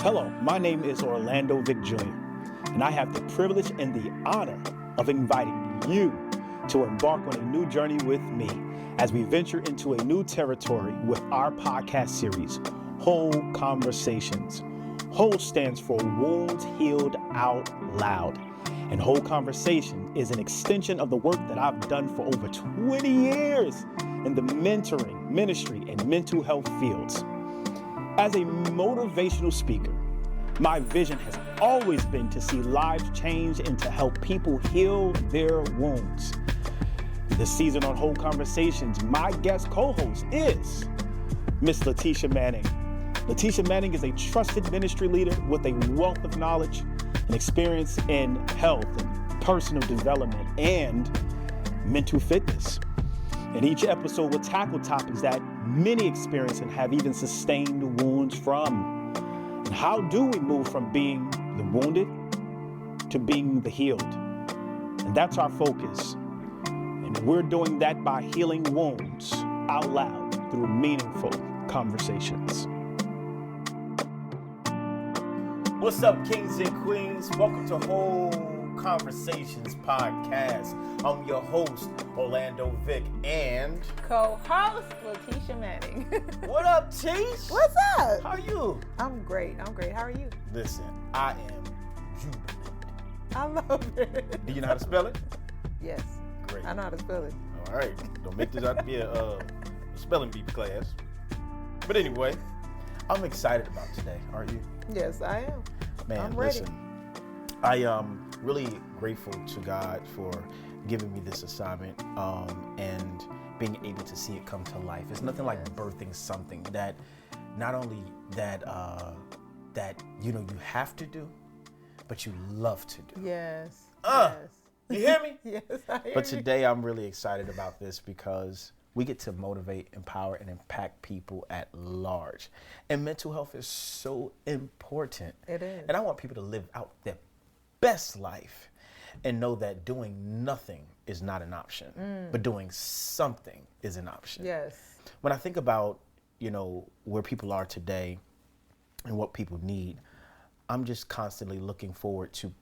Hello, my name is Orlando Vick Jr., and I have the privilege and the honor of inviting you to embark on a new journey with me as we venture into a new territory with our podcast series, WHOL Conversations. WHOL stands for Wounds Healed Out Loud, and WHOL Conversation is an extension of the work that I've done for over 20 years in the mentoring, ministry, and mental health fields. As a motivational speaker, my vision has always been to see lives change and to help people heal their wounds. This season on WHOL Conversations, my guest co-host is Miss Letitia Manning. Letitia Manning is a trusted ministry leader with a wealth of knowledge and experience in health and personal development and mental fitness. And each episode will tackle topics that many experience and have even sustained wounds from. And how do we move from being the wounded to being the healed? And that's our focus. And we're doing that by healing wounds out loud through meaningful conversations. What's up, kings and queens? Welcome to WHOL Conversations podcast. I'm your host, Orlando Vick, and co-host Letitia Manning. What up, Tish? What's up? How are you? I'm great. How are you? Listen, I am jubilant. I love it. Do you know how to spell it? Yes. Great. I know how to spell it. All right. Don't make this out to be a spelling bee class. But anyway, I'm excited about today. Are you? Yes, I am. Man, I'm ready. Listen, I am really grateful to God for giving me this assignment and being able to see it come to life. It's nothing like birthing something that not only that you have to do, but you love to do. Yes. Yes. You hear me? Yes, I hear But today I'm really excited about this because we get to motivate, empower, and impact people at large. And mental health is so important. It is. And I want people to live out their best life and know that doing nothing is not an option, but doing something is an option. Yes. When I think about, where people are today and what people need, I'm just constantly looking forward to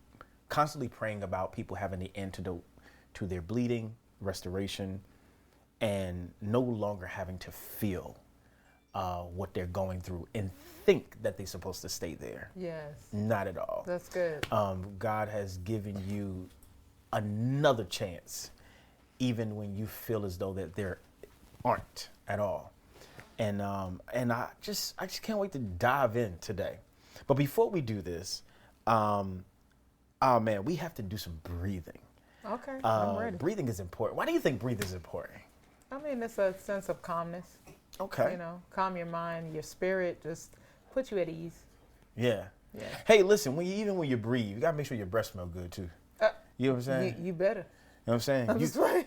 constantly praying about people having the antidote to their bleeding, restoration, and no longer having to feel what they're going through and think that they're supposed to stay there. Yes. Not at all. That's good. God has given you another chance, even when you feel as though that there aren't at all. And I just can't wait to dive in today. But before we do this, we have to do some breathing. Okay, I'm ready. Breathing is important. Why do you think breathing is important? I mean, it's a sense of calmness. Okay. Calm your mind, your spirit, just put you at ease. Yeah. Yeah. Hey, listen, when you breathe, you gotta make sure your breath smells good too. You know what I'm saying? You better. You know what I'm saying? That's right.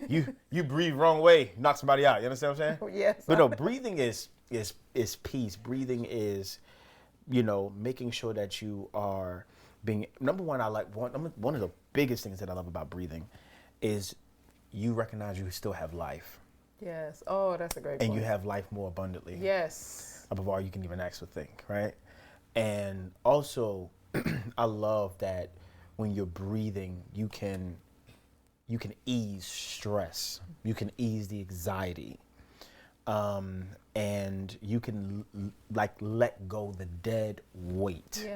You breathe wrong way, knock somebody out. You understand what I'm saying? Yes. But no, breathing is peace. Breathing is, making sure that you are being, number one, one of the biggest things that I love about breathing is you recognize you still have life. Yes. Oh, that's a great point. And you have life more abundantly. Yes. Above all you can even ask or think, right? And also, I love that when you're breathing, you can ease stress. You can ease the anxiety. And you can let go the dead weight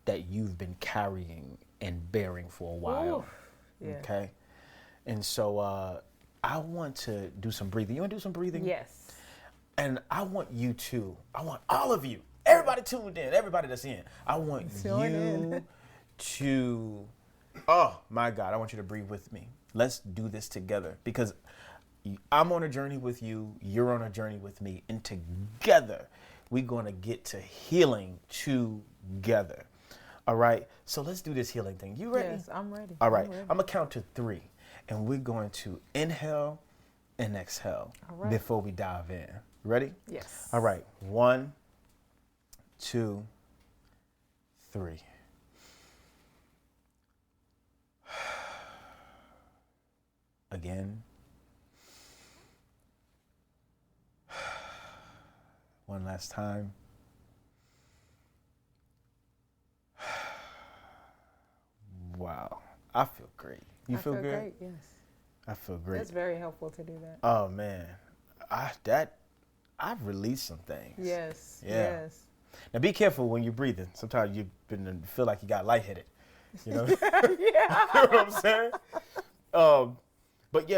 that you've been carrying and bearing for a while. Oof. Yeah. Okay? And so I want to do some breathing. You want to do some breathing? Yes. And I want you to, I want all of you, everybody tuned in, everybody that's in, I want you to, oh my God, I want you to breathe with me. Let's do this together because I'm on a journey with you, you're on a journey with me, and together we're going to get to healing together. All right? So let's do this healing thing. You ready? Yes, I'm ready. All right. I'm going to count to 3, and we're going to inhale and exhale before we dive in. Ready? Yes. All right. 1, 2, 3. Again. One last time. I feel great. You feel feel good? great, yes. I feel great. That's very helpful to do that. Oh man, I've released some things. Yes. Yeah. Yes. Now be careful when you're breathing. Sometimes you feel like you got lightheaded. You know, Yeah. you know what I'm saying?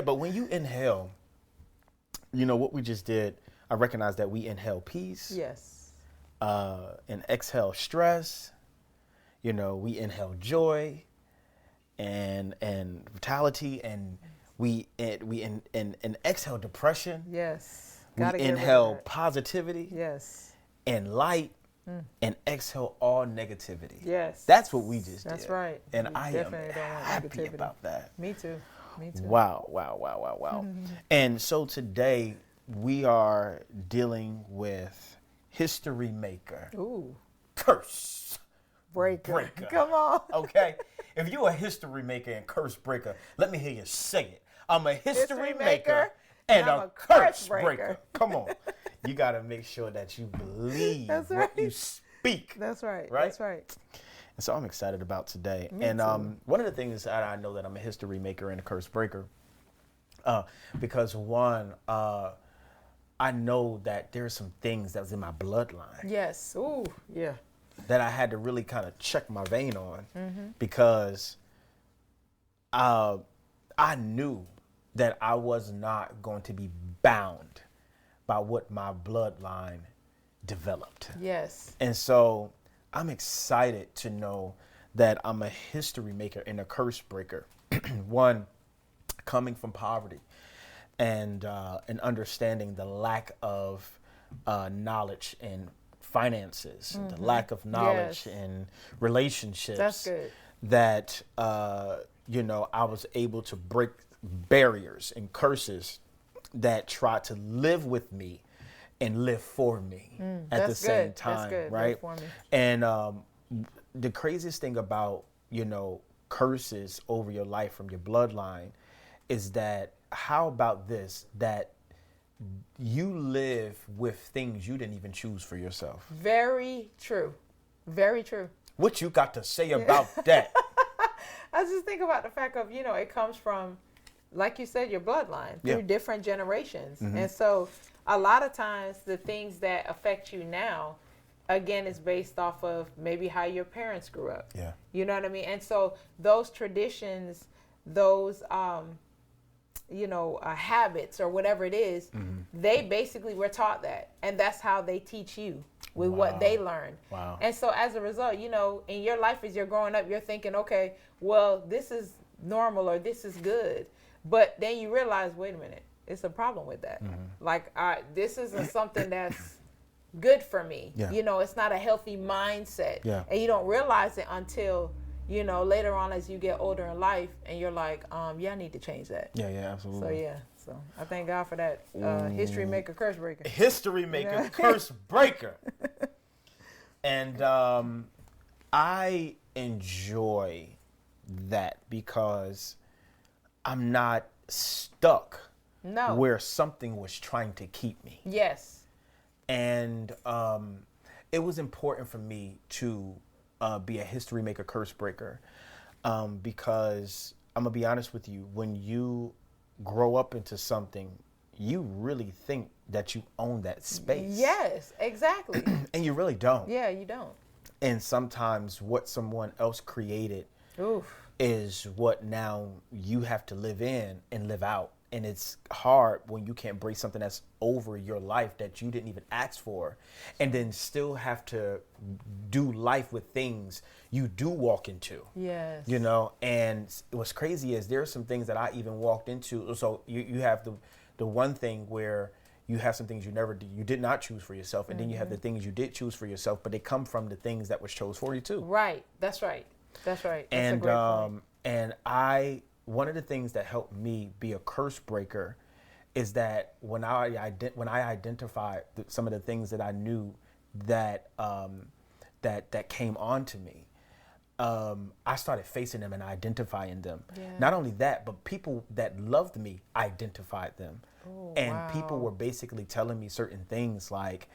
But when you inhale, you know what we just did. I recognize that we inhale peace. Yes. And exhale stress. You know, we inhale joy, and vitality, and we exhale depression. Yes. We Gotta get rid of inhale that. positivity Yes. and light, and exhale all negativity. Yes. That's what we just did. That's right. And We I am definitely don't want happy negativity. about that. Me too. Me too. Wow. And so today we are dealing with History Maker. Ooh. Curse Breaker. breaker. Come on. Okay? If you're a history maker and curse breaker, let me hear you say it. I'm a history maker and I'm a a curse curse breaker. breaker. Come on. You got to make sure that you believe That's what right. you speak. That's right. Right? That's right. And so I'm excited about today. Me and too. one of the things that I know that I'm a history maker and a curse breaker, because one, I know that there's some things that was in my bloodline Yes. Ooh. Yeah. that I had to really kind of check my vein on, Mm-hmm. because I knew that I was not going to be bound by what my bloodline developed. Yes. And so I'm excited to know that I'm a history maker and a curse breaker. One, coming from poverty and understanding the lack of knowledge and finances, the lack of knowledge Yes. and relationships. That's good. That, I was able to break barriers and curses that tried to live with me and live for me at the That's same good. time, That's good. Live right? for me. And the craziest thing about, curses over your life from your bloodline is that, how about this, that you live with things you didn't even choose for yourself. Very true. Very true. What you got to say about that? I just think about the fact of, it comes from, like you said, your bloodline through Yeah. different generations. Mm-hmm. And so a lot of times the things that affect you now, again, is based off of maybe how your parents grew up. Yeah. You know what I mean? And so those traditions, those, habits or whatever it is, they basically were taught that. And that's how they teach you with what they learned. Wow. And so as a result, in your life as you're growing up, you're thinking, okay, well, this is normal or this is good. But then you realize, wait a minute, it's a problem with that. Like, this isn't something that's good for me. Yeah. It's not a healthy mindset. Yeah. And you don't realize it until, later on as you get older in life and you're like, I need to change that. Yeah, absolutely. So I thank God for that history maker, curse breaker. History maker, curse breaker. And I enjoy that because I'm not stuck No. where something was trying to keep me. Yes. And it was important for me to be a history maker, curse breaker, because I'm going to be honest with you, when you grow up into something, you really think that you own that space. Yes, exactly. And you really don't. Yeah, you don't. And sometimes what someone else created Oof. is what now you have to live in and live out. And it's hard when you can't break something that's over your life that you didn't even ask for, and then still have to do life with things you do walk into. Yes. And what's crazy is there are some things that I even walked into. So you have the one thing where you have some things you did not choose for yourself, and then you have the things you did choose for yourself, but they come from the things that was chose for you too. Right. That's right. That's right. That's a And great point. and one of the things that helped me be a curse breaker is that when I identified some of the things that I knew that that came onto me, I started facing them and identifying them. Yeah. Not only that, but people that loved me identified them. Oh, And wow. people were basically telling me certain things like,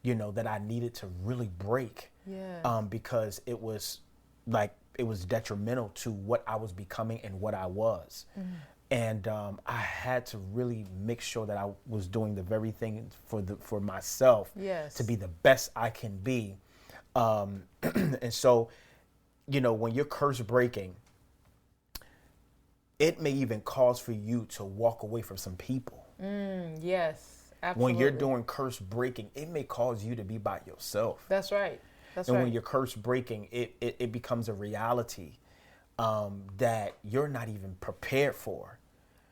that I needed to really break. Yeah. Because it was like it was detrimental to what I was becoming and what I was. And I had to really make sure that I was doing the very thing for myself to be the best I can be. And so, you know, when you're curse breaking, it may even cause for you to walk away from some people. Yes, absolutely. When you're doing curse breaking, it may cause you to be by yourself. That's right. That's and right. when you're curse breaking, it becomes a reality that you're not even prepared for.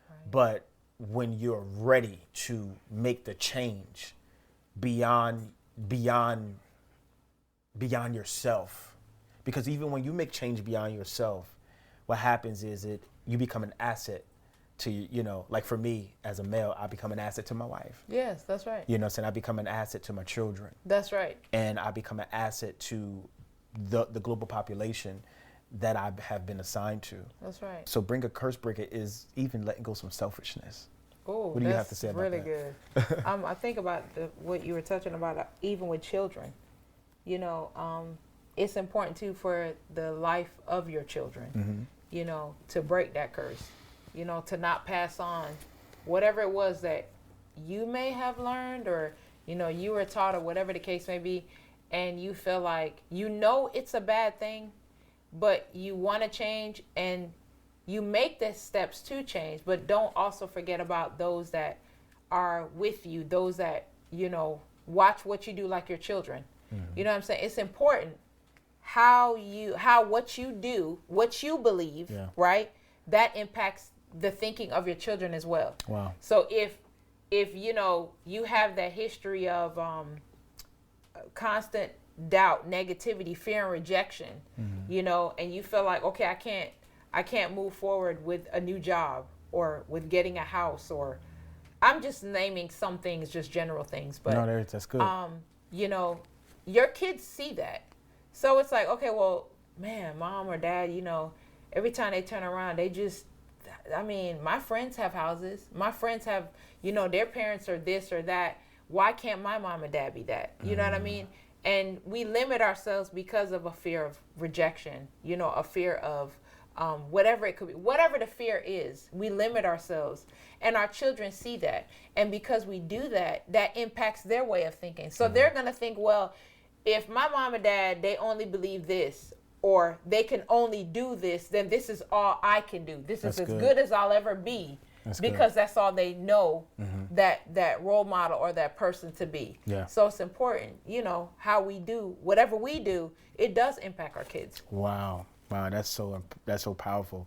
Right. But when you're ready to make the change beyond yourself, because even when you make change beyond yourself, what happens is you become an asset to, you know, like for me as a male, I become an asset to my wife. Yes, that's right. You know, so I become an asset to my children. That's right. And I become an asset to the global population that I have been assigned to. That's right. So bring a curse breaker is even letting go some selfishness. Oh, what do you have to say about really that? Good. I think about what you were touching about, even with children. You know, it's important too for the life of your children, you know, to break that curse, you know, to not pass on whatever it was that you may have learned or, you know, you were taught or whatever the case may be. And you feel like, you know, it's a bad thing, but you want to change and you make the steps to change, but don't also forget about those that are with you, those that, you know, watch what you do, like your children. You know what I'm saying? It's important what you do, what you believe, right? That impacts the thinking of your children as well. Wow. So if you know, you have that history of constant doubt, negativity, fear, and rejection, you know, and you feel like, okay, I can't move forward with a new job or with getting a house, or I'm just naming some things, just general things, but no, that's good. you know, your kids see that. So it's like, okay, well, man, mom or dad, you know, every time they turn around, they just, I mean, my friends have houses. My friends have, you know, their parents are this or that. Why can't my mom and dad be that? You know what I mean? And we limit ourselves because of a fear of rejection, you know, a fear of whatever it could be, whatever the fear is, we limit ourselves. And our children see that. And because we do that, that impacts their way of thinking. So they're going to think, well, if my mom and dad, they only believe this, or they can only do this, then this is all I can do. This is as good as I'll ever be. Because that's all they know that role model or that person to be. Yeah. So it's important, you know, how we do, whatever we do, it does impact our kids. Wow, that's so powerful.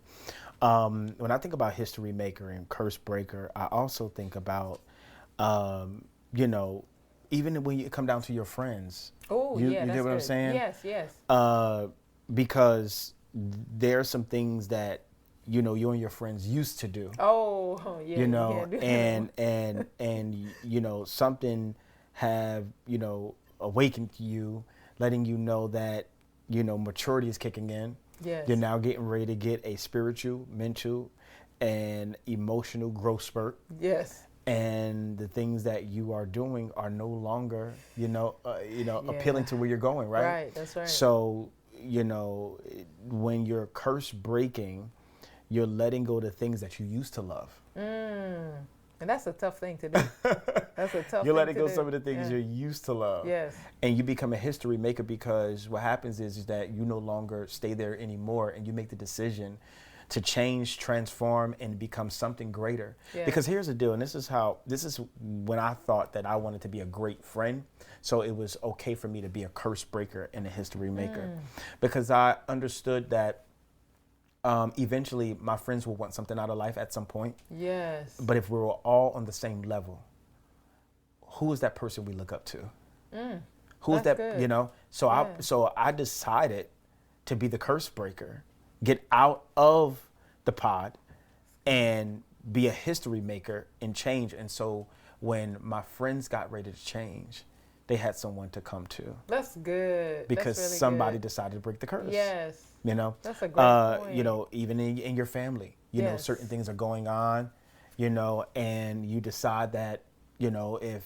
When I think about history maker and curse breaker, I also think about, you know, even when you come down to your friends. Oh, you that's get what good. I'm saying? Yes. Because there are some things that, you know, you and your friends used to do. Oh, yeah. You know, and you know, something have, you know, awakened to you, letting you know that, you know, maturity is kicking in. Yes. You're now getting ready to get a spiritual, mental, and emotional growth spurt. Yes. And the things that you are doing are no longer, appealing to where you're going, right? Right, that's right. So, you know, when you're curse breaking, you're letting go of the things that you used to love. And that's a tough thing to do. That's a tough thing to do. You're letting go of some of the things you used to love. Yes. And you become a history maker because what happens is that you no longer stay there anymore, and you make the decision to change, transform, and become something greater. Yeah. Because here's the deal, and this is when I thought that I wanted to be a great friend. So it was okay for me to be a curse breaker and a history maker. Because I understood that eventually my friends will want something out of life at some point. Yes. But if we were all on the same level, who is that person we look up to? Who is that, good. You know? So I decided to be the curse breaker, get out of the pod and be a history maker and change. And so when my friends got ready to change, they had someone to come to. That's good. Because that's really somebody good. Decided to break the curse. Yes. You know? That's a great point. You know, even in your family, you know, certain things are going on, you know, and you decide that, you know, if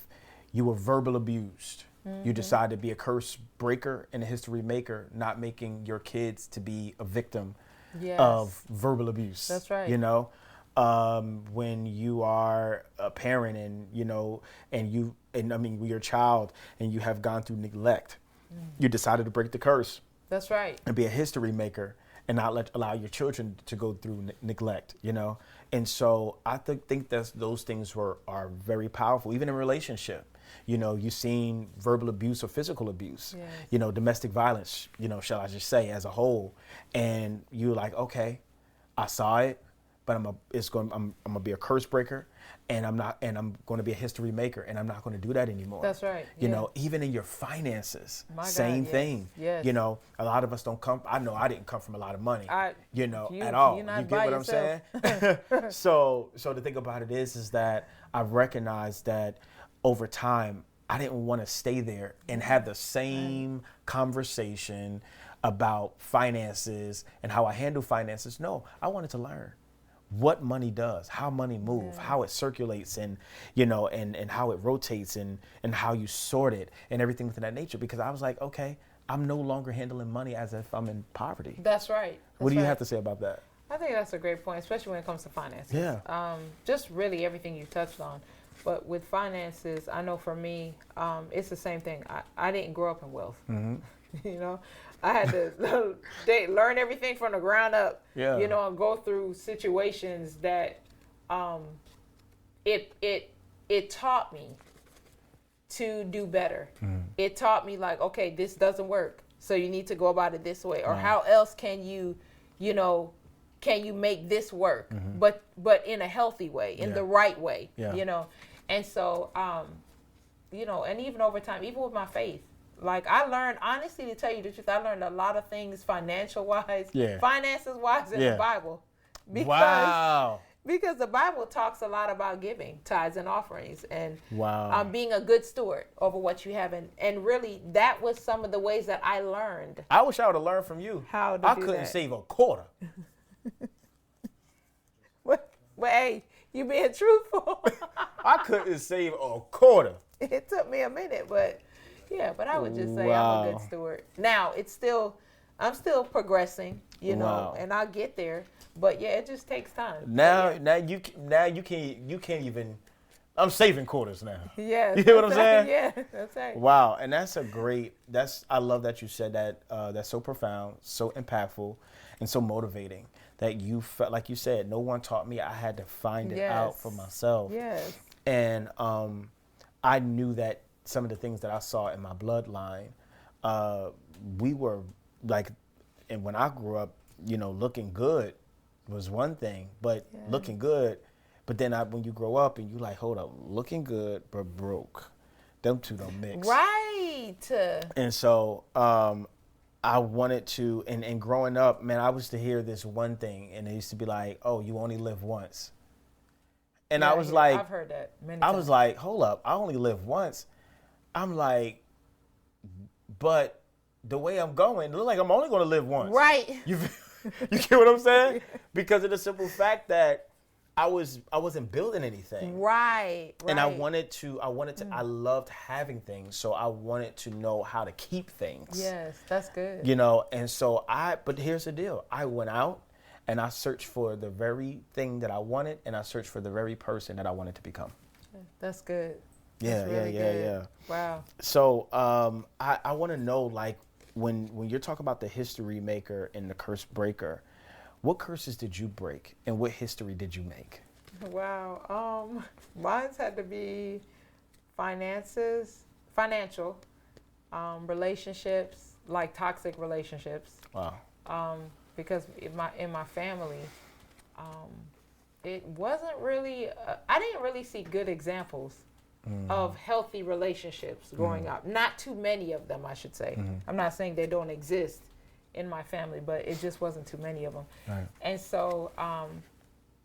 you were verbal abused, You decide to be a curse breaker and a history maker, not making your kids to be a victim Yes. of verbal abuse. That's right. You know, when you are a parent and, you know, and I mean, you're a child and you have gone through neglect, you decided to break the curse. That's right. And be a history maker and not allow your children to go through neglect, you know? And so I think that those things are very powerful, even in relationship. You know, you've seen verbal abuse or physical abuse, Yes. you know, domestic violence, you know, shall I just say, as a whole. And you're like, okay, I saw it, but I'm gonna be a curse breaker, and I'm going to be a history maker, and I'm not going to do that anymore. That's right. You Yeah. know, even in your finances, My God, same yes. thing. Yes. You know, a lot of us don't come. I know I didn't come from a lot of money. You At all. you're not You get by what yourself. I'm saying? So the thing about it is that I've recognized that over time I didn't want to stay there and have the same conversation about finances and how I handle finances. No, I wanted to learn what money does, how money moves, how it circulates, and you know, and how it rotates, and how you sort it, and everything within that nature. Because I was like, okay, I'm no longer handling money as if I'm in poverty. That's right. What do you right. have to say about that? I think that's a great point, especially when it comes to finances. Yeah. Just really everything you touched on. But with finances, I know for me, it's the same thing. I didn't grow up in wealth. Mm-hmm. You know, I had to learn everything from the ground up. Yeah. You know, and go through situations that it taught me to do better. Mm-hmm. It taught me like, okay, this doesn't work, so you need to go about it this way, or how else can you make this work, but in a healthy way, in the right way, you know. And so, you know, and even over time, even with my faith, like I learned, honestly, to tell you the truth, I learned a lot of things finances-wise in the Bible. Because the Bible talks a lot about giving, tithes and offerings, and being a good steward over what you have. And really, that was some of the ways that I learned. I wish I would have learned from you. How to I do couldn't that. save a quarter. Well, hey, you being truthful. I couldn't save a quarter. It took me a minute, but I would just say I'm a good steward. Now I'm still progressing, you know, and I'll get there. But yeah, it just takes time. Now you can't even. I'm saving quarters now. Yeah, you hear what I'm saying? Yeah, that's right. Wow, and I love that you said that. That's so profound, so impactful, and so motivating. That you felt, like you said, no one taught me. I had to find it out for myself. Yes. And I knew that some of the things that I saw in my bloodline, we were like, and when I grew up, you know, looking good was one thing, but looking good, but then when you grow up and you like, hold up, looking good but broke, them two don't mix. Right. And so I wanted to, and growing up, man, I was to hear this one thing, and it used to be like, oh, you only live once. And I was like, I've heard that many times. I was like, hold up, I only live once. I'm like, but the way I'm going, it looks like I'm only going to live once. Right. You get what I'm saying? Because of the simple fact that I wasn't building anything. Right. And I wanted to, I loved having things. So I wanted to know how to keep things. Yes, that's good. You know, and so but here's the deal. I went out and I searched for the very thing that I wanted, and I searched for the very person that I wanted to become. That's good. Yeah, That's really good. Yeah. Wow. So I want to know, like, when you're talking about the history maker and the curse breaker, what curses did you break and what history did you make? Wow. Mine's had to be financial, relationships, like toxic relationships. Wow. Because in my family, it wasn't really. I didn't really see good examples of healthy relationships growing up. Not too many of them, I should say. I'm not saying they don't exist in my family, but it just wasn't too many of them. Right. And so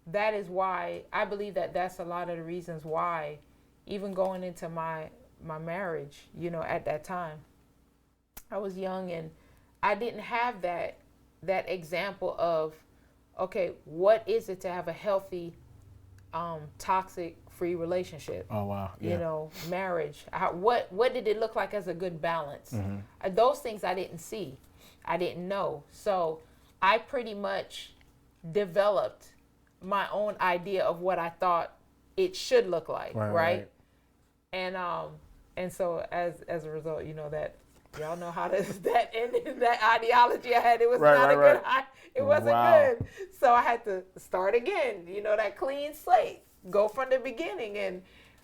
that is why I believe that's a lot of the reasons why, even going into my marriage, you know, at that time, I was young and I didn't have that example of, okay, what is it to have a healthy toxic free relationship. Oh wow. Yeah. You know, marriage. What did it look like as a good balance? Those things I didn't see, I didn't know. So I pretty much developed my own idea of what I thought it should look like, right? And so as a result, you know, that y'all know how that ended, that ideology I had, it was not a good, it wasn't good. So I had to start again, you know, that clean slate, go from the beginning and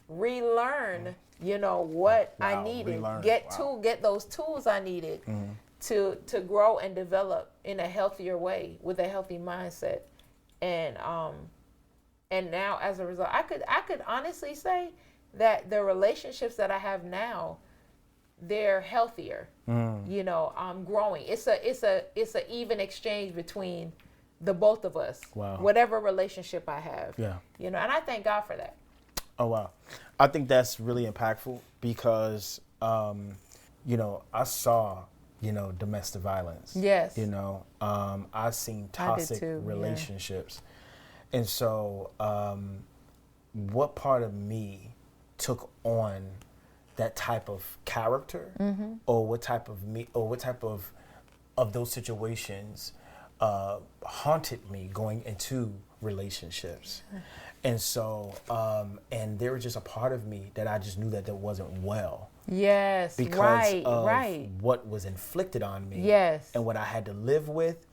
relearn, you know, what I needed, get those tools I needed to grow and develop in a healthier way with a healthy mindset. And now as a result, I could honestly say that the relationships that I have now, they're healthier. You know, I'm growing. It's a even exchange between the both of us. Wow. Whatever relationship I have. Yeah. You know, and I thank God for that. Oh wow. I think that's really impactful because you know, I saw, you know, domestic violence. Yes. You know, I've seen toxic relationships. Yeah. And so what part of me took on that type of character, or what type of those situations haunted me going into relationships. And so and there was just a part of me that I just knew that wasn't well. Yes, because of what was inflicted on me. Yes. And what I had to live with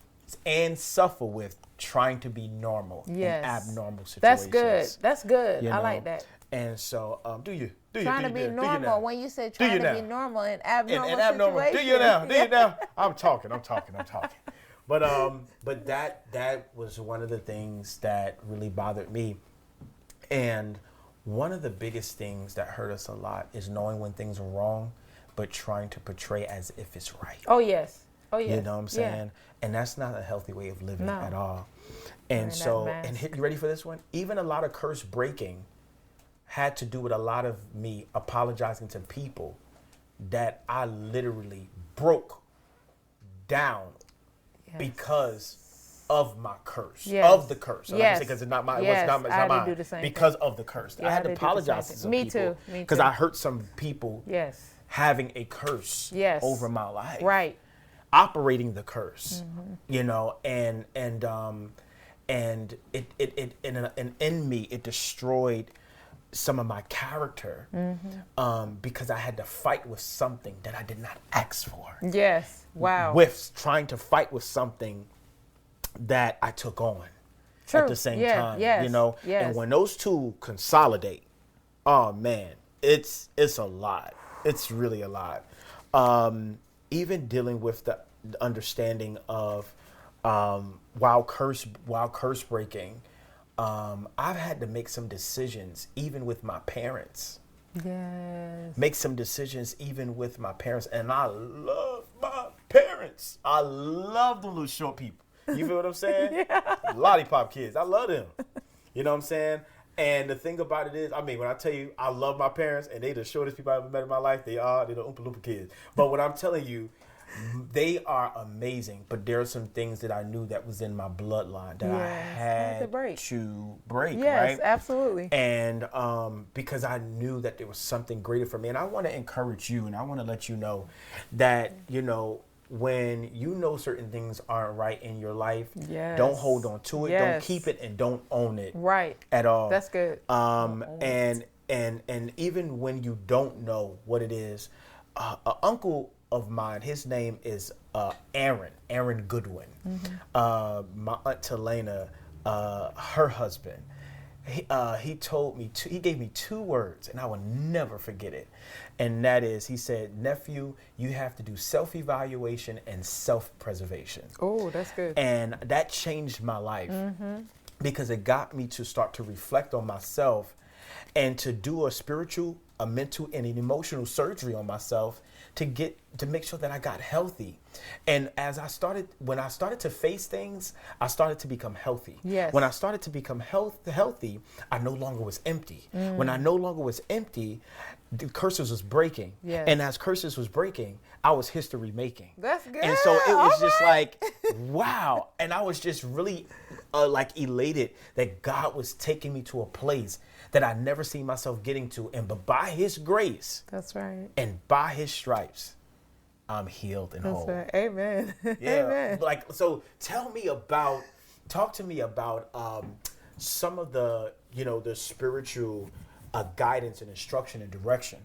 and suffer with trying to be normal in abnormal situations. That's good. You I know? like that. And so, trying to be normal. When you said trying to be normal in abnormal situations. Do you now? I'm talking. But that was one of the things that really bothered me. And one of the biggest things that hurt us a lot is knowing when things are wrong, but trying to portray as if it's right. Oh yes. You know what I'm saying? Yeah. And that's not a healthy way of living at all. And so, you ready for this one? Even a lot of curse breaking had to do with a lot of me apologizing to people that I literally broke down because of my curse, of the curse. Yes. Because it's not mine. It's not mine. Because of the curse. I had to apologize to some people. Me too. Because I hurt some people having a curse over my life. Right. Operating the curse, you know, and it in me, it destroyed some of my character because I had to fight with something that I did not ask for. Yes. Wow. With trying to fight with something that I took on at the same time. You know? And when those two consolidate, oh man, it's a lot. It's really a lot. Even dealing with the understanding of while curse breaking, I've had to make some decisions even with my parents. Yes. Make some decisions even with my parents. And I love my parents. I love the little short people. You feel what I'm saying? Lollipop kids. I love them. You know what I'm saying? And the thing about it is, I mean, when I tell you I love my parents and they the shortest people I've ever met in my life, they're the Oompa Loompa kids. But what I'm telling you, they are amazing, but there are some things that I knew that was in my bloodline that I had to break. Yes, right? Absolutely. And because I knew that there was something greater for me. And I want to encourage you and I want to let you know that, you know, when you know certain things aren't right in your life, don't hold on to it. Don't keep it and don't own it at all. That's good. And even when you don't know what it is, an uncle of mine, his name is Aaron Goodwin. My Aunt Talena, her husband, he told me, he gave me 2 words and I will never forget it. And that is, he said, nephew, you have to do self-evaluation and self-preservation. Oh, that's good. And that changed my life because it got me to start to reflect on myself and to do a spiritual, a mental, and an emotional surgery on myself to make sure that I got healthy. And when I started to face things, I started to become healthy. Yes. When I started to become healthy, I no longer was empty. When I no longer was empty, the curses was breaking. Yes. And as curses was breaking, I was history making. That's good. And so it was All just right. like, wow. And I was just really like elated that God was taking me to a place that I never seen myself getting to. And but by his grace That's right. and by his stripes, I'm healed and That's whole. right. Amen. Yeah. Amen. Like, so talk to me about some of the, the spiritual guidance and instruction and direction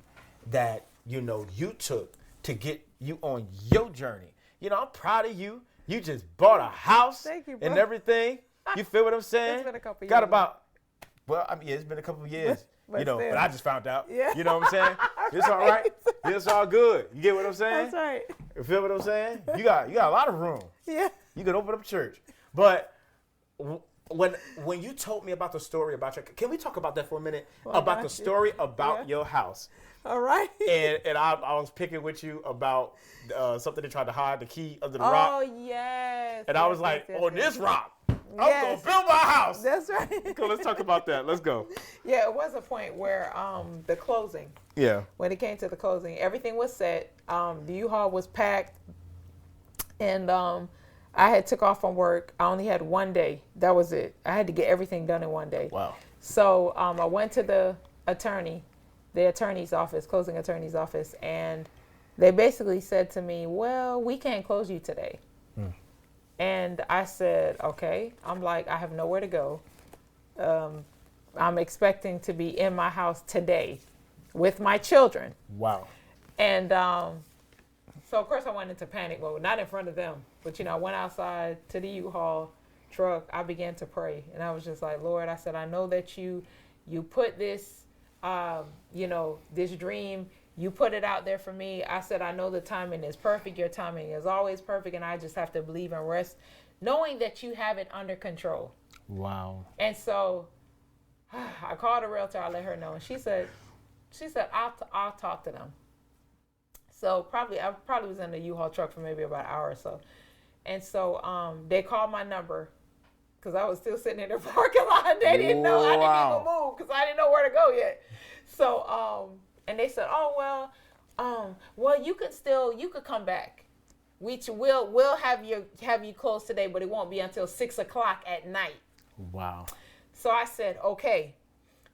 that, you took to get you on your journey. I'm proud of you. You just bought a house. Thank you, and bro. everything. You feel what I'm saying? It's been a couple Got years. about, it's been a couple of years. But But still. I just found out. Yeah. You know what I'm saying? It's all right. It's all good. You get what I'm saying? That's right. You feel what I'm saying? You got a lot of room. Yeah. You could open up church. But when you told me about the story about can we talk about that for a minute? About the story about your house. All right. And I was picking with you about something they tried to hide the key under the rock. Oh, yes. And I was like, on this rock, I'm Yes. going to build my house. That's right. Cool, let's talk about that. Let's go. Yeah, it was a point where the closing, Yeah. when it came to the closing, everything was set. The U-Haul was packed. And I had took off from work. I only had one day. That was it. I had to get everything done in one day. Wow. So I went to the attorney's office, closing attorney's office, and they basically said to me, well, we can't close you today. And I said, okay. I'm like, I have nowhere to go. I'm expecting to be in my house today with my children. Wow. And so, of course, I went into panic mode, not in front of them, but, I went outside to the U-Haul truck. I began to pray, and I was just like, Lord, I said, I know that you put this, this dream, you put it out there for me. I said, I know the timing is perfect. Your timing is always perfect, and I just have to believe and rest, knowing that you have it under control. Wow. And so I called a realtor. I let her know, and she said, I'll talk to them. So I probably was in the U-Haul truck for maybe about an hour or so. And so they called my number because I was still sitting in the parking lot. They didn't know. I didn't even move because I didn't know where to go yet. So, and they said, oh, well, you could come back. We'll have you closed today, but it won't be until 6:00 at night. Wow. So I said, okay.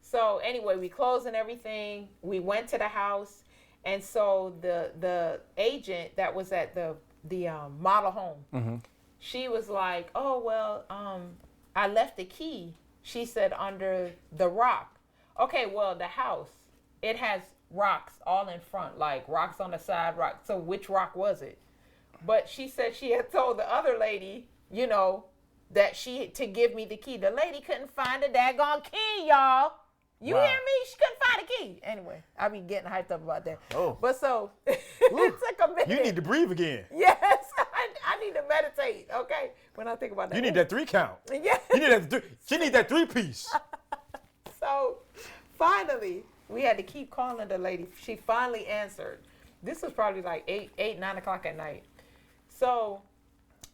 So anyway, we closed and everything. We went to the house. And so the agent that was at the model home, she was like, oh, well, I left the key, she said, under the rock. Okay, well, the house, it has rocks all in front, like rocks on the side, rocks. So which rock was it? But she said she had told the other lady, that to give me the key. The lady couldn't find the daggone key, y'all. You Wow. hear me? She couldn't find a key. Anyway, I be getting hyped up about that. Oh. But so, it took a minute. You need to breathe again. Yes, I need to meditate, okay? When I think about that. You need that 3 count. Yeah. You need that. She need that 3-piece. So, finally, we had to keep calling the lady. She finally answered. This was probably like 9 o'clock at night. So,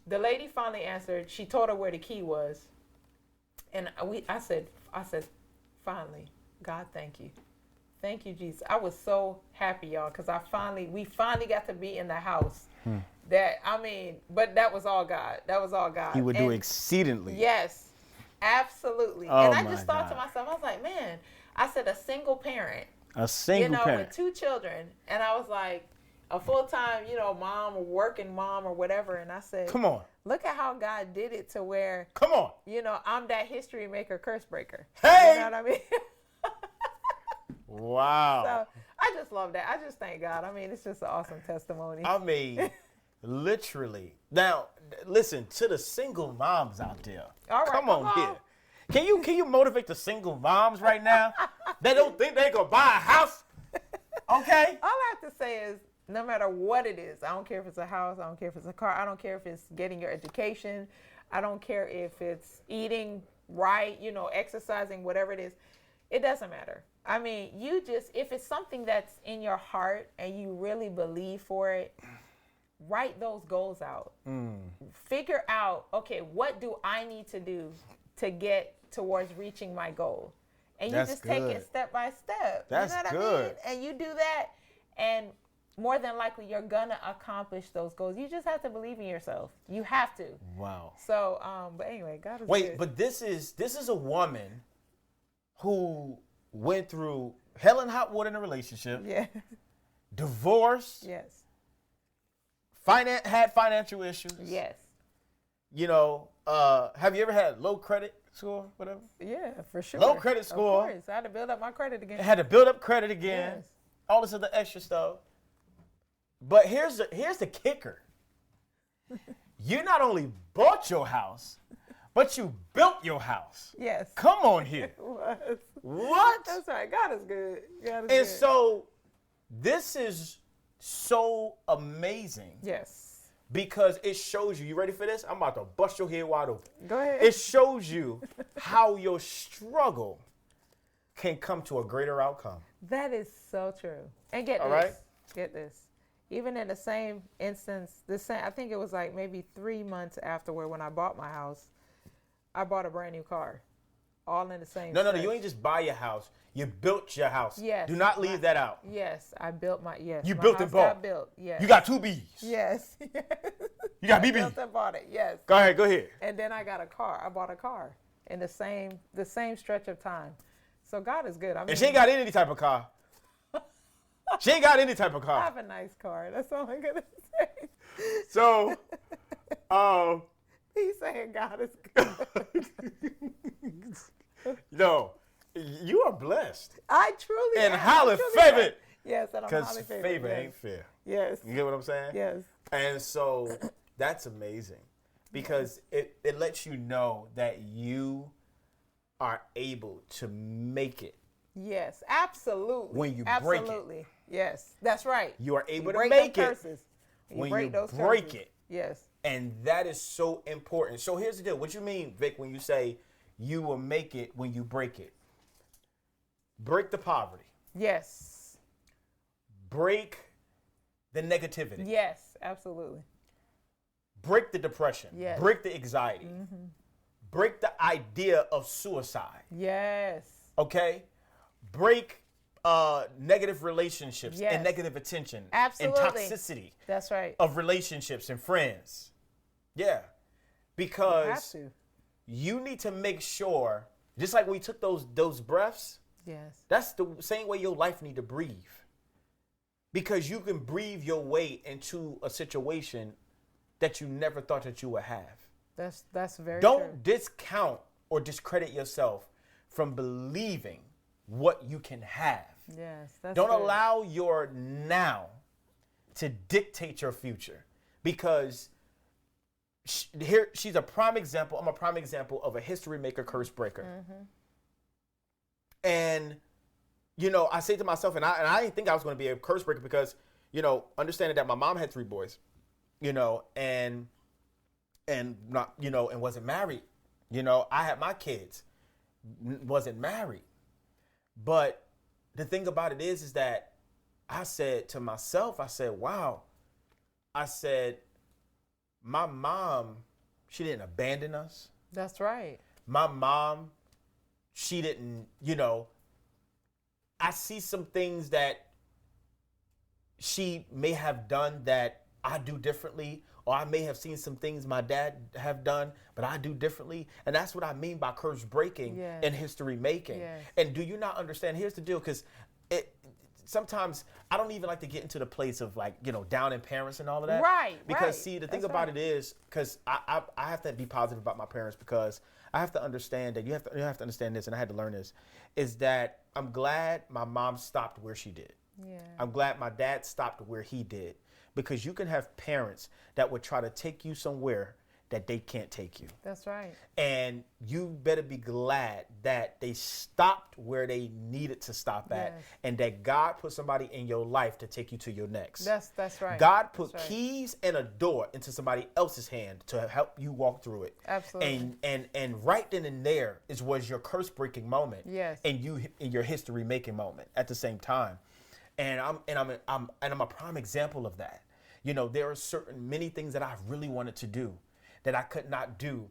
the lady finally answered. She told her where the key was. And I said, finally, God, thank you. Thank you, Jesus. I was so happy, y'all, because we finally got to be in the house. But that was all God. That was all God. He would do exceedingly. Yes, absolutely. Oh, and I my just thought to God. myself, I was like, man, I said a single parent, A single parent. with 2 children. And I was like, a full-time, mom or working mom or whatever. And I said, Come on. look at how God did it to where, Come on. I'm that history maker, curse breaker. Hey! You know what I mean? Wow. So I just love that. I just thank God. I mean, it's just an awesome testimony. I mean, literally. Now, listen to the single moms out there. All right, come come on on. here. Can you motivate the single moms right now? They don't think they gonna buy a house. Okay. All I have to say is, no matter what it is, I don't care if it's a house, I don't care if it's a car, I don't care if it's getting your education, I don't care if it's eating right, exercising, whatever it is, it doesn't matter. I mean, if it's something that's in your heart and you really believe for it, write those goals out. Figure out, okay, what do I need to do to get towards reaching my goal? And you That's just take good. it step by step. That's you know what good. I mean? And you do that, and more than likely you're gonna accomplish those goals. You just have to believe in yourself. You have to. Wow. So, but anyway, God is Wait, good. but this is a woman who went through hell and hot water in a relationship, yeah. divorce, Yes. had financial issues. Yes. You know, have you ever had low credit score, whatever? Yeah, for sure. Low credit score. Of course. I had to build up my credit again. Had to build up credit again. Yes. All this other extra stuff. But here's the kicker. You not only bought your house, but you built your house. Yes. Come on here. It was. What? That's right. God is good. God is And good. so this is so amazing Yes. because it shows you ready for this? I'm about to bust your head wide open. Go ahead. It shows you how your struggle can come to a greater outcome. That is so true. And get All this. right. Get this. Even in the same instance, I think it was like maybe 3 months afterward when I bought my house, I bought a brand new car. All in the same No, stretch. you ain't just buy your house. You built your house. Yes. Do not leave that out. Yes, I built my, yes. You my built house and bought. got built. Yes. You got 2 B's. Yes. You got I BB. built and bought it. Yes. Go ahead. And then I got a car. I bought a car in the same stretch of time. So God is good. I mean, And she ain't got any type of car. She ain't got any type of I car. have a nice car. That's all I'm gonna say. So, He's saying God is good. no, you are blessed. I truly And am. highly I truly favored. am. Yes, and I'm Because highly favored. favor yes. ain't fair. Yes. You get what I'm saying? Yes. And so that's amazing because it lets you know that you are able to make it. Yes. Absolutely. When you break it. Absolutely. Yes. That's right. You are able to break make those it curses. when break you those break curses. it. Yes. And that is so important. So here's the deal. What you mean, Vic, when you say you will make it when you break it? Break the poverty. Yes. Break the negativity. Yes. Absolutely. Break the depression. Yes. Break the anxiety. Break the idea of suicide. Yes. Okay? Break negative relationships Yes. and negative attention. Absolutely. And toxicity That's right. of relationships and friends. Yeah. You have Because to. you need to make sure, just like we took those breaths, Yes. that's the same way your life need to breathe. Because you can breathe your way into a situation that you never thought that you would have. That's very Don't true. discount or discredit yourself from believing what you can have. Yes. That's Don't good. allow your now to dictate your future. Because she's a prime example. I'm a prime example of a history maker, curse breaker. And, you know, I say to myself, and I didn't think I was going to be a curse breaker because, you know, understanding that my mom had 3 boys, you know, and not, you know, and wasn't married. You know, I had my kids, wasn't married. But the thing about it is that I said to myself, I said, wow. I said, my mom, she didn't abandon us. That's right. My mom, she didn't, you know, I see some things that she may have done that I do differently, or I may have seen some things my dad have done, but I do differently. And that's what I mean by curse breaking Yes. and history making. Yes. And do you not understand? Here's the deal, because sometimes I don't even like to get into the place of, like, you know, downing parents and all of that. Right, Because right. see, the thing That's about right. it is, because I have to be positive about my parents, because I have to understand that you have to understand this, and I had to learn this, is that I'm glad my mom stopped where she did. Yeah. I'm glad my dad stopped where he did, because you can have parents that would try to take you somewhere that they can't take you. That's right. And you better be glad that they stopped where they needed to stop at, Yes. and that God put somebody in your life to take you to your next. That's right. God put That's right. keys and a door into somebody else's hand to help you walk through it. Absolutely. And right then and there was your curse breaking moment. Yes. And your history making moment at the same time. And I'm a prime example of that. You know, there are many things that I really wanted to do that I could not do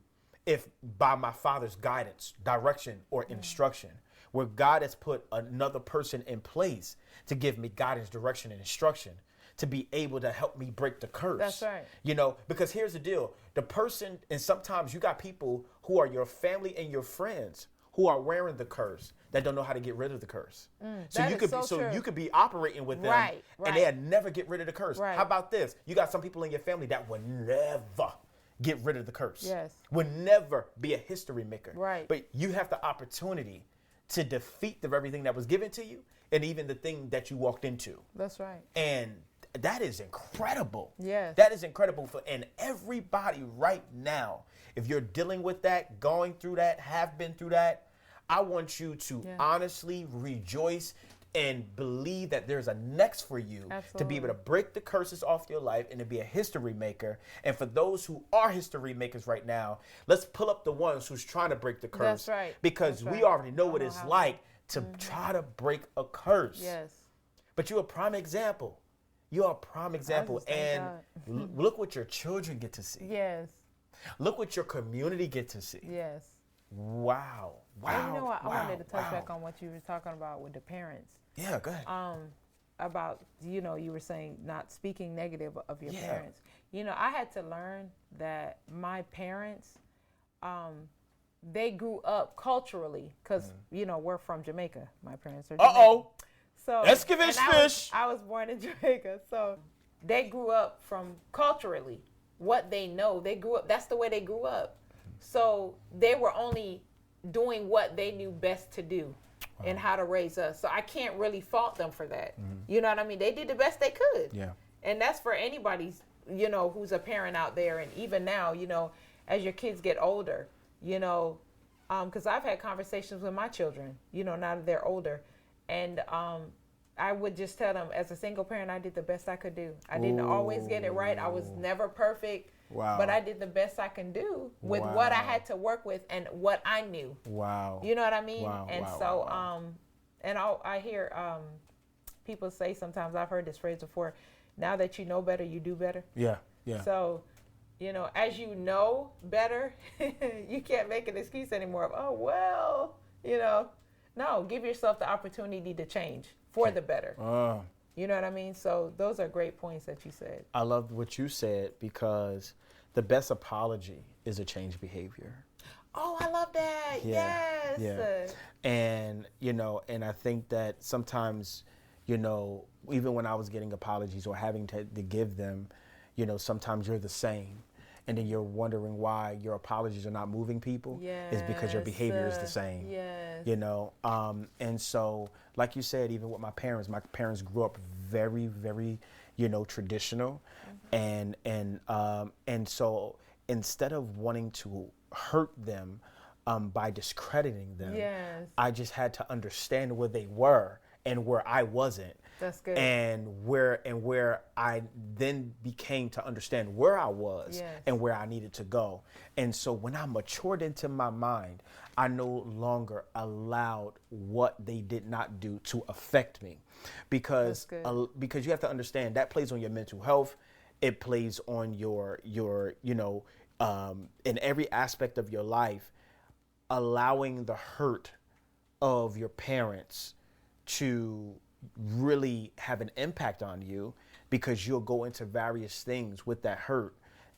if by my father's guidance, direction, or instruction. where God has put another person in place to give me guidance, direction, and instruction to be able to help me break the curse. That's right. You know, because here's the deal. The person, and sometimes you got people who are your family and your friends who are wearing the curse that don't know how to get rid of the curse. So that you is could so be, so true. you could be operating with them, Right, and they'll never get rid of the curse. Right. How about this? You got some people in your family that will never get rid of the curse. Yes. Will never be a history maker. Right. But you have the opportunity to defeat the very thing that was given to you, and even the thing that you walked into. That's right. And that is incredible. Yes. That is incredible and everybody right now, if you're dealing with that, going through that, have been through that, I want you to honestly rejoice and believe that there's a next for you to be able to break the curses off your life and to be a history maker. And for those who are history makers right now, let's pull up the ones who's trying to break the curse. That's right. Because That's we right. already know what it's like to try to break a curse. Yes. But you're a prime example. You're a prime example. And look what your children get to see. Yes. Look what your community get to see. Yes. Wow. Wow. And you know what? I wanted to touch wow. back on what you were talking about with the parents. Yeah, go ahead. About, you know, you were saying not speaking negative of your parents. You know, I had to learn that my parents, they grew up culturally because, you know, we're from Jamaica. My parents are Jamaican. Uh-oh. So, Excavate fish. I was born in Jamaica. So they grew up from culturally what they know. They grew up, that's the way they grew up. So they were only doing what they knew best to do and how to raise us. So I can't really fault them for that. You know what I mean? They did the best they could. Yeah. And that's for anybody, you know, who's a parent out there. And even now, you know, as your kids get older, you know, because I've had conversations with my children, you know, now that they're older. And I would just tell them, as a single parent, I did the best I could do. I didn't always get it right. I was never perfect. Wow. But I did the best I can do with what I had to work with and what I knew. Wow. You know what I mean? Wow, And wow, so, wow. and I hear people say sometimes, I've heard this phrase before, now that you know better, you do better. Yeah, yeah. So, you know, as you know better, you can't make an excuse anymore of, oh, well, you know. No, give yourself the opportunity to change for the better. You know what I mean? So those are great points that you said. I love what you said because the best apology is a changed behavior. Oh, I love that. Yeah, Yes. yeah. And, you know, and I think that sometimes, you know, even when I was getting apologies or having to give them, you know, sometimes you're the same. And then you're wondering why your apologies are not moving people. Is because your behavior is the same. Yes. You know, and so, like you said, even with my parents grew up very, very, you know, traditional, and so instead of wanting to hurt them by discrediting them, I just had to understand where they were and where I wasn't. That's good. And where I then became to understand where I was and where I needed to go. And so when I matured into my mind, I no longer allowed what they did not do to affect me, because you have to understand that plays on your mental health. It plays on your you know, in every aspect of your life. Allowing the hurt of your parents to really have an impact on you, because you'll go into various things with that hurt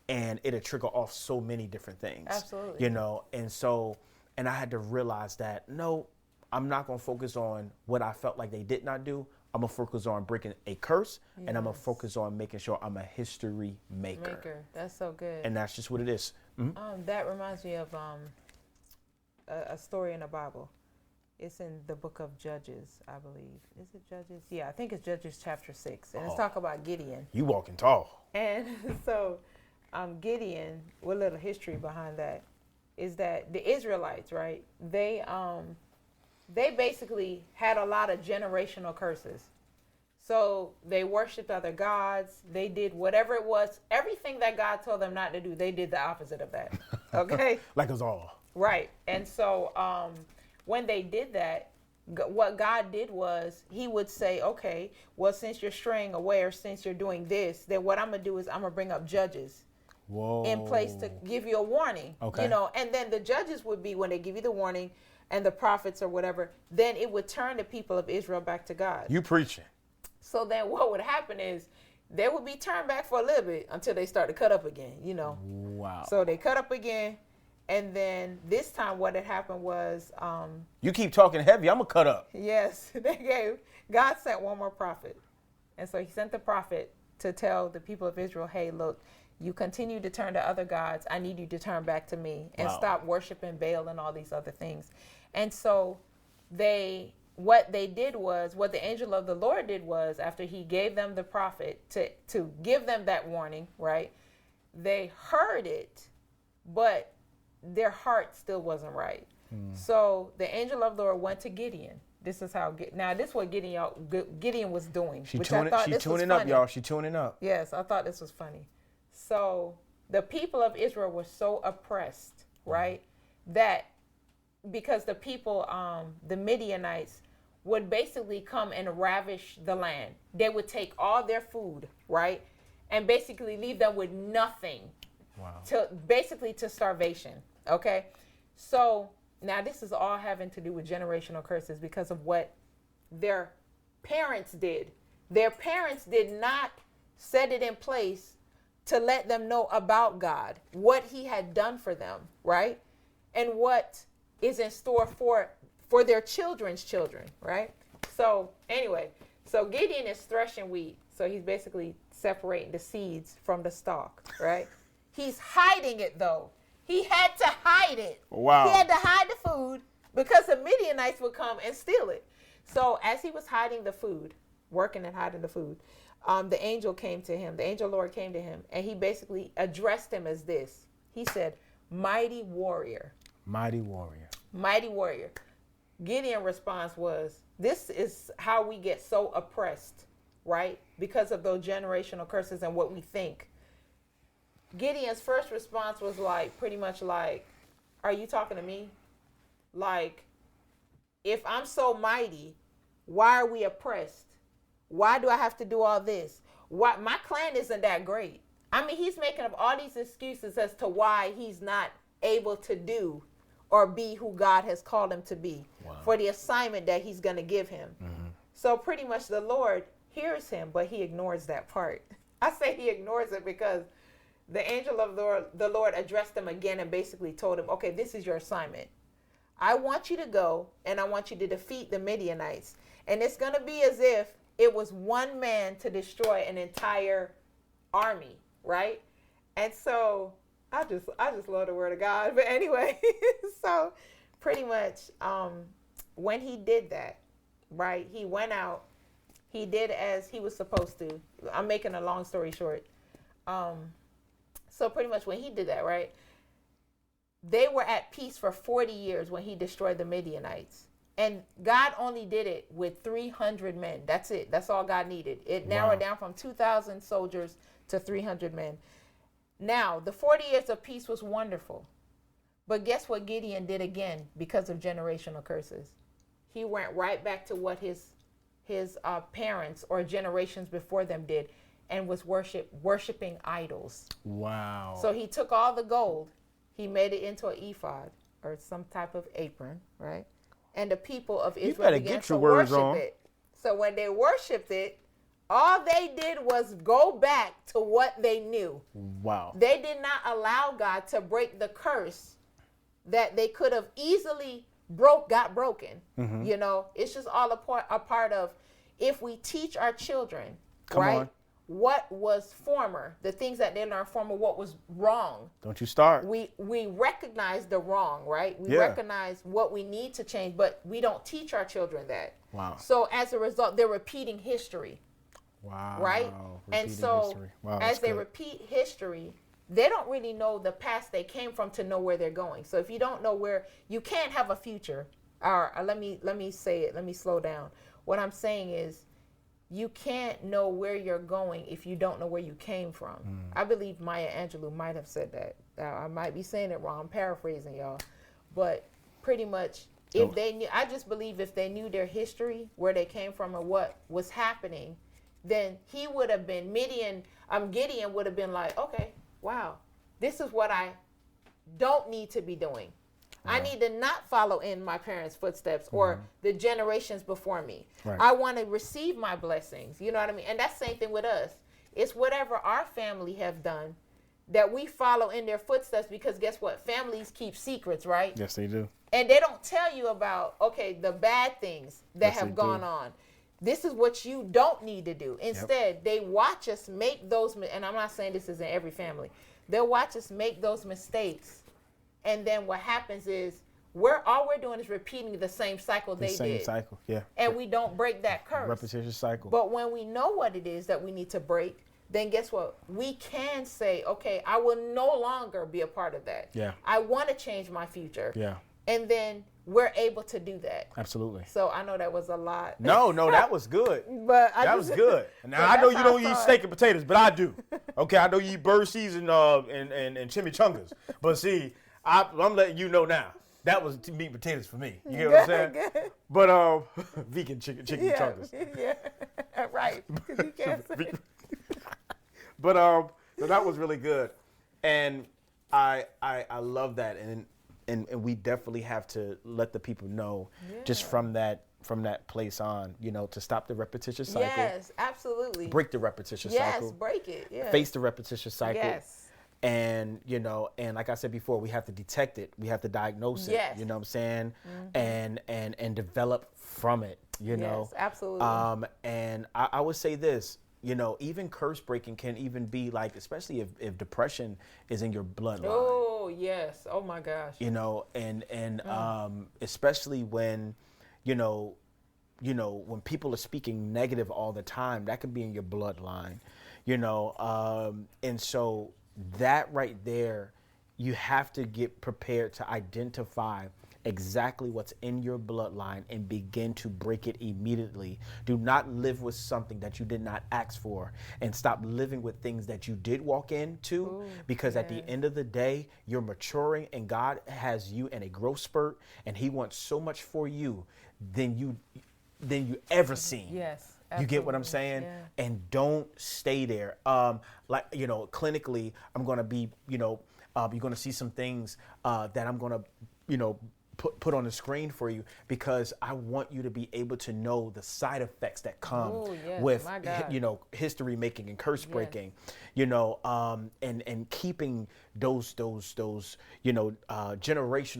and it'll trigger off so many different things. Absolutely. You know, and so, and I had to realize that, no, I'm not going to focus on what I felt like they did not do. I'm going to focus on breaking a curse, and I'm going to focus on making sure I'm a history maker. That's so good. And that's just what it is. That reminds me of a story in the Bible. It's in the book of Judges, I believe. Is it Judges? Yeah, I think it's Judges chapter 6. And it's talk about Gideon. You walking tall. And so Gideon, with a little history behind that, is that the Israelites, right, they basically had a lot of generational curses. So they worshiped other gods. They did whatever it was. Everything that God told them not to do, they did the opposite of that. Okay? Like us all. Right. And so when they did that, what God did was he would say, okay, well, since you're straying away or since you're doing this, then what I'm going to do is I'm going to bring up judges in place to give you a warning. Okay. You know, and then the judges would be, when they give you the warning, and the prophets or whatever, then it would turn the people of Israel back to God. You preaching. So then what would happen is they would be turned back for a little bit until they start to cut up again, you know. Wow. So they cut up again. And then this time what had happened was... you keep talking heavy, I'm going to cut up. Yes. God sent one more prophet. And so he sent the prophet to tell the people of Israel, hey, look, you continue to turn to other gods. I need you to turn back to me and stop worshiping Baal and all these other things. And so what the angel of the Lord did was, after he gave them the prophet to give them that warning, right? They heard it, but their heart still wasn't right. So the angel of the Lord went to Gideon. This is how, now this is what Gideon was doing. She tuning up, y'all. She tuning up. Yes, I thought this was funny. So the people of Israel were so oppressed, right? That because the people, the Midianites, would basically come and ravish the land. They would take all their food, right? And basically leave them with nothing. Wow. To starvation, okay? So now this is all having to do with generational curses because of what their parents did. Their parents did not set it in place to let them know about God, what he had done for them, right? And what is in store for their children's children, right? So anyway, so Gideon is threshing wheat. So he's basically separating the seeds from the stalk, right? He's hiding it though. He had to hide it. Wow. He had to hide the food because the Midianites would come and steal it. So as he was hiding the food, working and hiding the food, the angel came to him. The angel Lord came to him, and he basically addressed him as this. He said, mighty warrior. Mighty warrior. Mighty warrior. Gideon's response was, this is how we get so oppressed, right? Because of those generational curses and what we think. Gideon's first response was pretty much like, are you talking to me? Like, if I'm so mighty, why are we oppressed? Why do I have to do all this? Why my clan isn't that great? I mean, he's making up all these excuses as to why he's not able to do or be who God has called him to be for the assignment that he's going to give him. Mm-hmm. So pretty much the Lord hears him, but he ignores that part. I say he ignores it because the angel of the Lord addressed him again and basically told him, okay, this is your assignment. I want you to go and I want you to defeat the Midianites. And it's going to be as if it was one man to destroy an entire army, right? And so I just love the word of God. But anyway, so pretty much when he did that, right, he went out, he did as he was supposed to. I'm making a long story short. So pretty much when he did that, right, they were at peace for 40 years when he destroyed the Midianites. And God only did it with 300 men. That's it. That's all God needed. It narrowed down from 2,000 soldiers to 300 men. Now, the 40 years of peace was wonderful. But guess what Gideon did again because of generational curses? He went right back to what his parents or generations before them did and was worshiping idols. Wow. So he took all the gold. He made it into an ephod or some type of apron, right? And the people of Israel began to worship it. So when they worshiped it, all they did was go back to what they knew. Wow. They did not allow God to break the curse that they could have easily got broken. Mm-hmm. You know, it's just all a part of if we teach our children, what was former, the things that they learned former, what was wrong. Don't you start. We recognize the wrong, right? We recognize what we need to change, but we don't teach our children that. Wow. So as a result, they're repeating history. Wow. Right? And so as they repeat history, they don't really know the past they came from to know where they're going. So if you don't know where, you can't have a future. Or let me say it. Let me slow down. What I'm saying is, you can't know where you're going if you don't know where you came from. I believe Maya Angelou might have said that. I might be saying it wrong. I'm paraphrasing y'all. But pretty much, if they knew, I just believe if they knew their history, where they came from and what was happening, then he would have been, Gideon would have been like, okay, wow, this is what I don't need to be doing. I need to not follow in my parents' footsteps or the generations before me. Right. I want to receive my blessings. You know what I mean? And that's the same thing with us. It's whatever our family have done that we follow in their footsteps, because guess what? Families keep secrets, right? Yes, they do. And they don't tell you about, okay, the bad things that Yes, have they gone do. on. This is what you don't need to do. Instead, they watch us make those, and I'm not saying this is in every family. They'll watch us make those mistakes. And then what happens is all we're doing is repeating the same cycle they did. The same cycle, yeah. And we don't break that curse. Repetitious cycle. But when we know what it is that we need to break, then guess what? We can say, okay, I will no longer be a part of that. Yeah. I want to change my future. Yeah. And then we're able to do that. Absolutely. So I know that was a lot. No, that was good. But That was good. Now I know you don't eat steak and potatoes, but I do. Okay, I know you eat bird seeds and chimichangas. But see, I'm letting you know now. That was meat and potatoes for me. You get what I'm saying? Good. But vegan chicken chungas. Yeah, right. 'Cause you can't say. But so that was really good, and I love that, and we definitely have to let the people know just from that place on, to stop the repetitious cycle. Yes, absolutely. Break the repetitious cycle. Yes, break it. Yeah. Face the repetitious cycle. Yes. And, and like I said before, we have to detect it. We have to diagnose it. Yes. You know what I'm saying? And develop from it, know? Yes, absolutely. And I would say this, even curse breaking can even be like, especially if depression is in your bloodline. Oh, yes. Oh, my gosh. And especially when, when people are speaking negative all the time, that can be in your bloodline, and so that right there, you have to get prepared to identify exactly what's in your bloodline and begin to break it immediately. Do not live with something that you did not ask for, and stop living with things that you did walk into, because at the end of the day, you're maturing and God has you in a growth spurt, and he wants so much for you than you ever seen. Yes. You get what I'm saying? Yeah. And don't stay there. Clinically, I'm going to be, you're going to see some things that I'm going to, put on the screen for you, because I want you to be able to know the side effects that come with, history making and curse breaking, and keeping those generational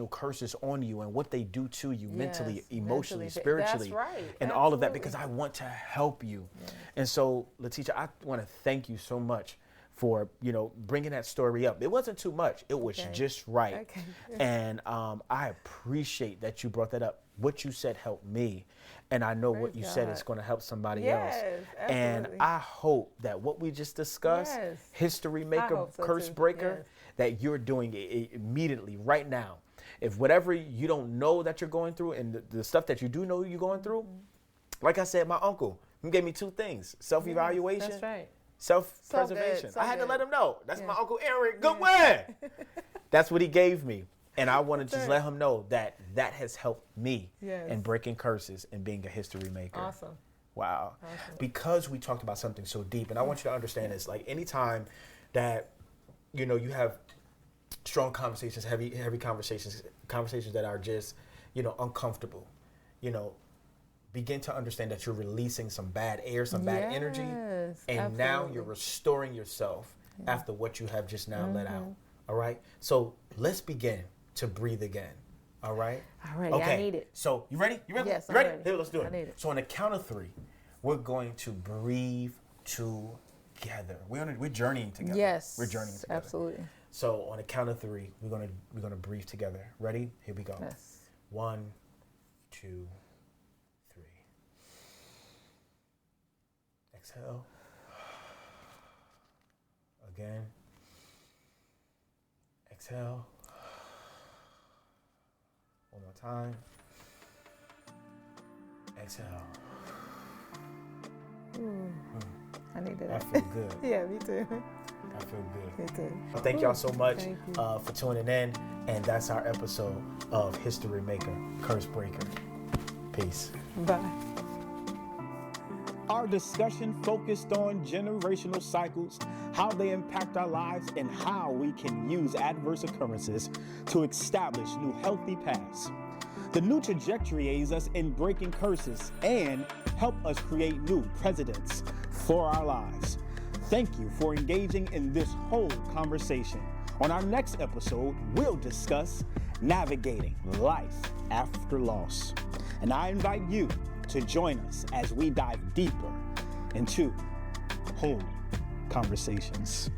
curses on you and what they do to you mentally, emotionally, spiritually, that's right. and all of that, because I want to help you. Yeah. And so, Letitia, I want to thank you so much for, bringing that story up. It wasn't too much. It was just right. Okay. And I appreciate that you brought that up. What you said helped me. And I know what you said is going to help somebody else. Absolutely. And I hope that what we just discussed, history maker, curse breaker, that you're doing it immediately right now. If whatever you don't know that you're going through, and the stuff that you do know you're going through, like I said, my uncle, he gave me two things: self-evaluation. That's right. Self-preservation. I had to let him know. That's my Uncle Eric. Good way. That's what he gave me. And I want to just let him know that has helped me in breaking curses and being a history maker. Awesome. Wow. Awesome. Because we talked about something so deep, and I want you to understand this, like anytime that, you have strong conversations, heavy conversations that are just, uncomfortable, begin to understand that you're releasing some bad air, some bad energy, and now you're restoring yourself after what you have just now let out. All right? So let's begin to breathe again. All right? All right. Okay. I need it. So you ready? You ready? Yes, you ready? I'm ready. Here, let's do it. I need it. So on the count of 3, we're going to breathe together. We're journeying together. Yes. We're journeying together. Absolutely. So on the count of 3, we're gonna breathe together. Ready? Here we go. Yes. 1, 2, 3. Exhale. Again. Exhale. One more time. Exhale. I needed I that. feel good. Yeah, me too. I feel good. Me too. Well, thank y'all so much Thank for tuning in. And that's our episode of History Maker, Curse Breaker. Peace. Bye. Our discussion focused on generational cycles, how they impact our lives, and how we can use adverse occurrences to establish new healthy paths. The new trajectory aids us in breaking curses and help us create new precedents for our lives. Thank you for engaging in this whole conversation. On our next episode, we'll discuss navigating life after loss. And I invite you to join us as we dive deeper into WHOL Conversations.